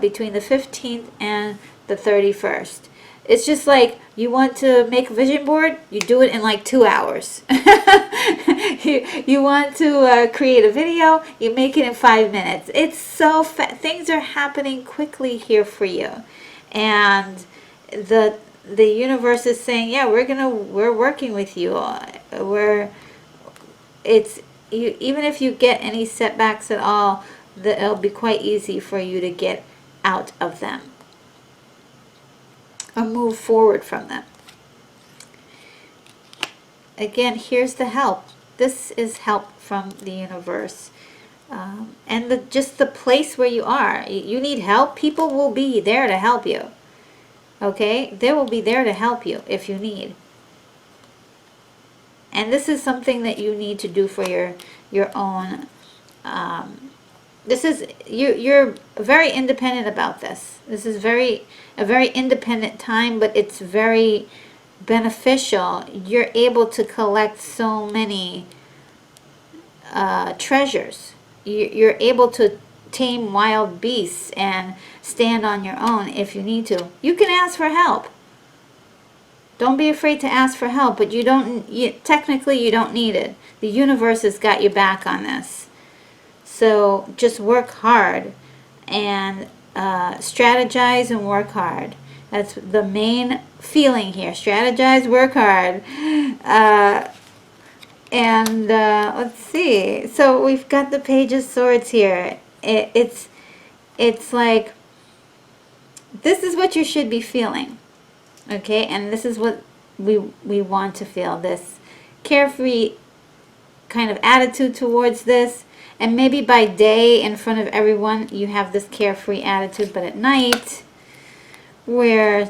between the 15th and the 31st. It's just like, you want to make a vision board, you do it in like 2 hours. you want to create a video, you make it in 5 minutes. It's so things are happening quickly here for you, and the universe is saying, yeah, we're working with you. Even if you get any setbacks at all, it'll be quite easy for you to get out of them or move forward from them. Again, here's the help. This is help from the universe. And just the place where you are. You need help, people will be there to help you. Okay? They will be there to help you if you need. And this is something that you need to do for your own. This is, you're very independent about this. This is a very independent time, but it's very beneficial. You're able to collect so many treasures. You're able to tame wild beasts and stand on your own if you need to. You can ask for help. Don't be afraid to ask for help, but technically you don't need it. The universe has got your back on this. So just work hard and strategize and work hard. That's the main feeling here. Strategize, work hard. Let's see. So we've got the Page of Swords here. It's like, this is what you should be feeling. Okay? And this is what we want to feel. This carefree kind of attitude towards this. And maybe by day, in front of everyone, you have this carefree attitude. But at night, we're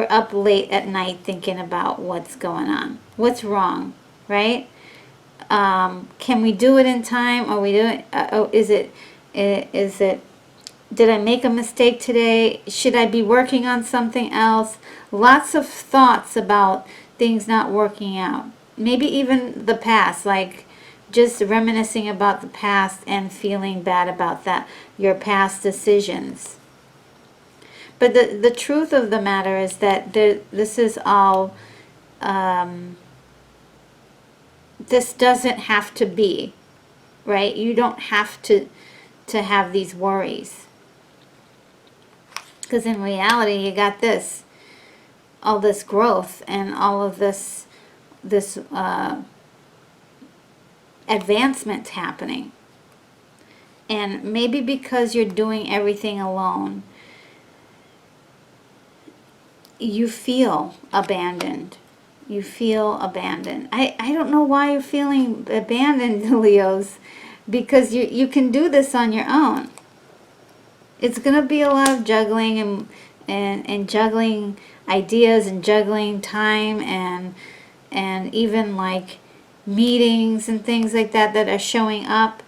up late at night thinking about what's going on. What's wrong, right? Can we do it in time? Are we doing? Is it? Did I make a mistake today? Should I be working on something else? Lots of thoughts about things not working out. Maybe even the past, like just reminiscing about the past and feeling bad about that, your past decisions. But the truth of the matter is that this is all, this doesn't have to be, right? You don't have to have these worries. Because in reality, you got this, all this growth and all of this advancement happening. And maybe because you're doing everything alone, you feel abandoned. You feel abandoned. I don't know why you're feeling abandoned, Leos, because you can do this on your own. It's going to be a lot of juggling and juggling ideas and juggling time and even like meetings and things like that are showing up.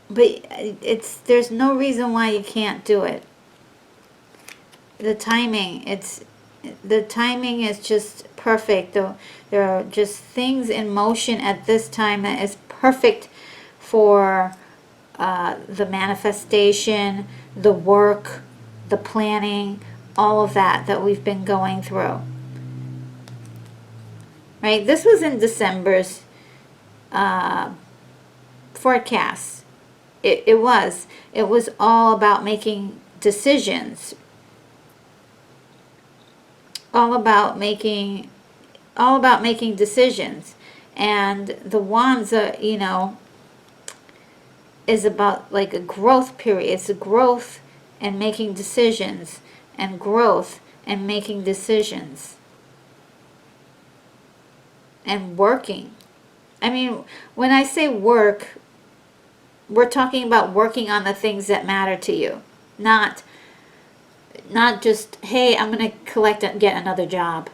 But there's no reason why you can't do it. The timing is just perfect. There are just things in motion at this time that is perfect for the manifestation, the work, the planning, all of that we've been going through. Right? This was in December's forecast. It was all about making decisions, all about making decisions. And the wands are, you know, is about like a growth period. It's a growth and making decisions, and growth and making decisions, and working. I mean, when I say work, we're talking about working on the things that matter to you. Not just, hey, I'm going to collect and get another job.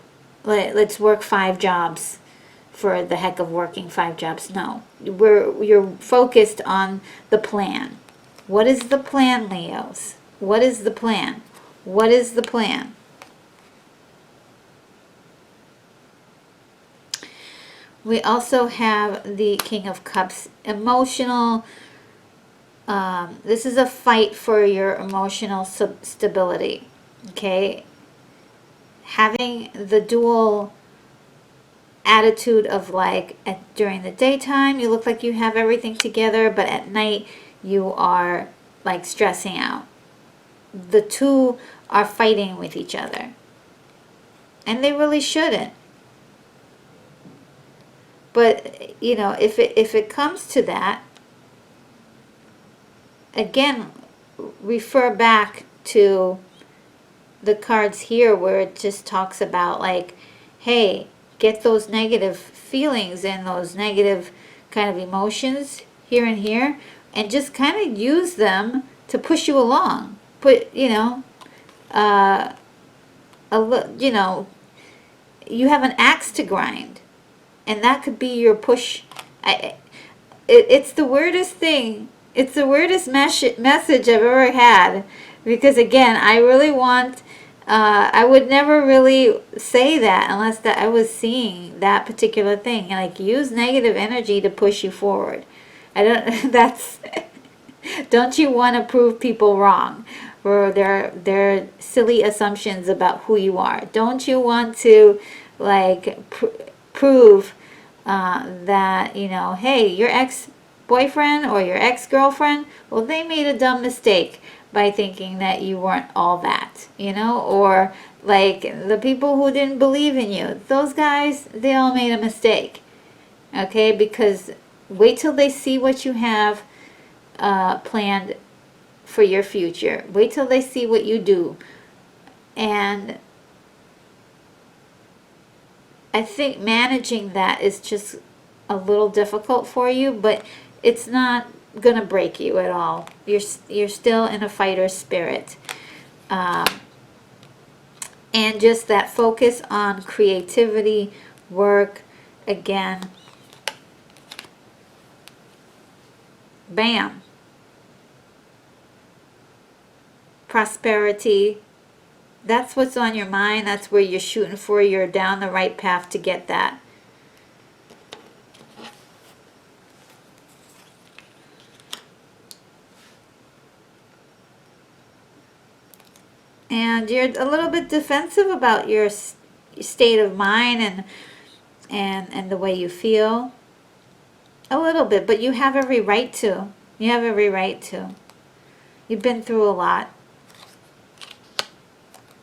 Let's work 5 jobs for the heck of working 5 jobs. No. You're focused on the plan. What is the plan, Leos? What is the plan? What is the plan? We also have the King of Cups, emotional. This is a fight for your emotional stability, okay? Having the dual attitude of like, during the daytime, you look like you have everything together, but at night, you are like stressing out. The two are fighting with each other. And they really shouldn't. But, you know, if it comes to that, again, refer back to the cards here where it just talks about like, hey, get those negative feelings and those negative kind of emotions here and here, and just kind of use them to push you along. Put, you know, you know, you have an axe to grind, and that could be your push. It's the weirdest thing. It's the weirdest message I've ever had, because again, I really want, I would never really say that unless that I was seeing that particular thing. Like, use negative energy to push you forward. I don't, that's, don't you want to prove people wrong for their silly assumptions about who you are? Don't you want to, like, prove that, you know, hey, your ex-boyfriend or your ex-girlfriend, well, they made a dumb mistake by thinking that you weren't all that, you know? Or like the people who didn't believe in you, those guys, they all made a mistake, okay? Because wait till they see what you have planned for your future. Wait till they see what you do. And I think managing that is just a little difficult for you, but it's not gonna break you at all. You're still in a fighter spirit, and just that focus on creativity, work, again. Bam. Prosperity. That's what's on your mind. That's where you're shooting for. You're down the right path to get that. And you're a little bit defensive about your state of mind and the way you feel. A little bit, but you have every right to. You have every right to. You've been through a lot.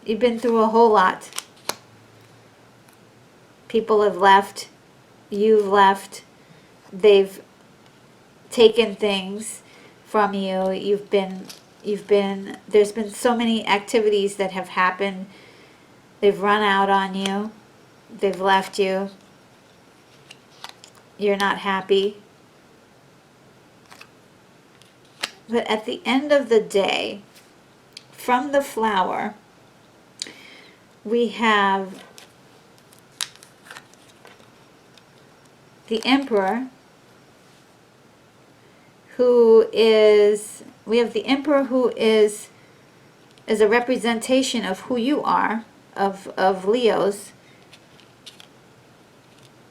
You've been through a whole lot. People have left. You've left. They've taken things from you. There's been so many activities that have happened. They've run out on you. They've left you. You're not happy. But at the end of the day, from the flower, we have the Emperor, who is, we have the Emperor who is a representation of who you are, of Leos.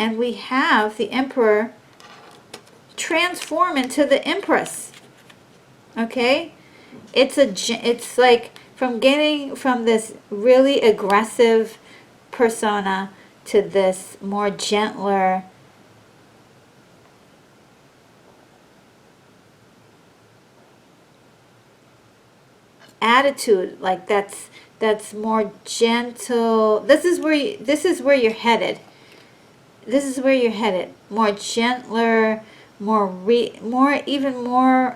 and we have the Emperor transform into the Empress. Okay? It's like from getting from this really aggressive persona to this more gentler attitude, like that's more gentle. This is where you're headed. This is where you're headed. More gentler, even more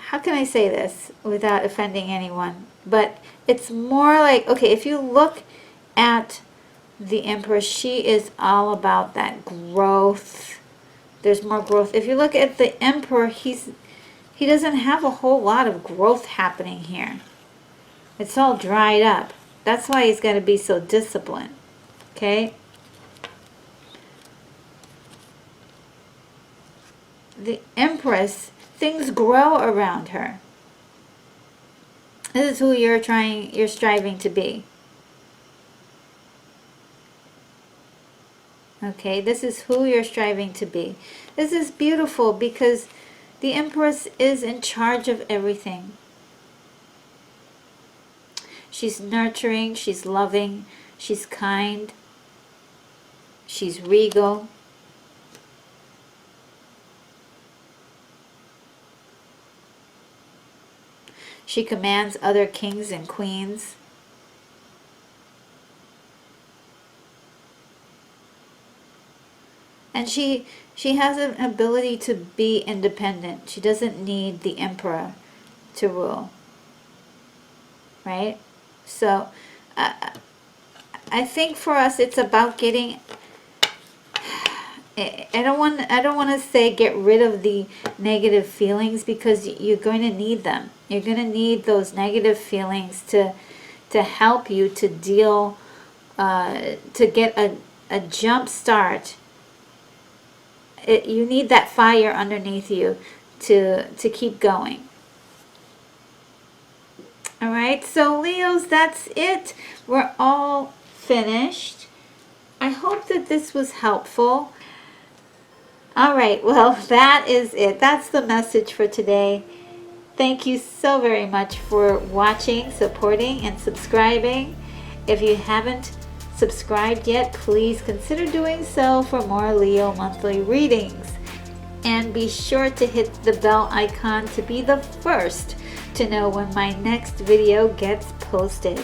how can I say this without offending anyone? But it's more like, okay, if you look at the Empress, she is all about that growth. There's more growth. If you look at the Emperor, he doesn't have a whole lot of growth happening here. It's all dried up. That's why he's got to be so disciplined. Okay? The Empress, things grow around her. This is who you're striving to be. Okay, this is who you're striving to be. This is beautiful because the Empress is in charge of everything. She's nurturing, she's loving, she's kind, she's regal. She commands other kings and queens. And she has an ability to be independent. She doesn't need the Emperor to rule. Right? So, I think for us it's about getting... I don't want to say get rid of the negative feelings, because you're going to need them. You're going to need those negative feelings to help you to deal, to get a jump start. You need that fire underneath you to keep going. All right, so Leos, that's it. We're all finished. I hope that this was helpful. All right, well, that is it. That's the message for today. Thank you so very much for watching, supporting, and subscribing. If you haven't subscribed yet, please consider doing so for more Leo monthly readings. And be sure to hit the bell icon to be the first to know when my next video gets posted.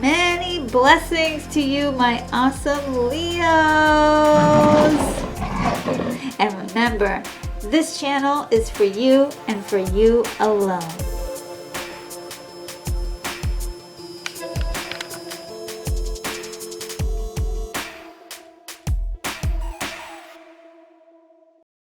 Many blessings to you, my awesome Leos! And remember, this channel is for you and for you alone.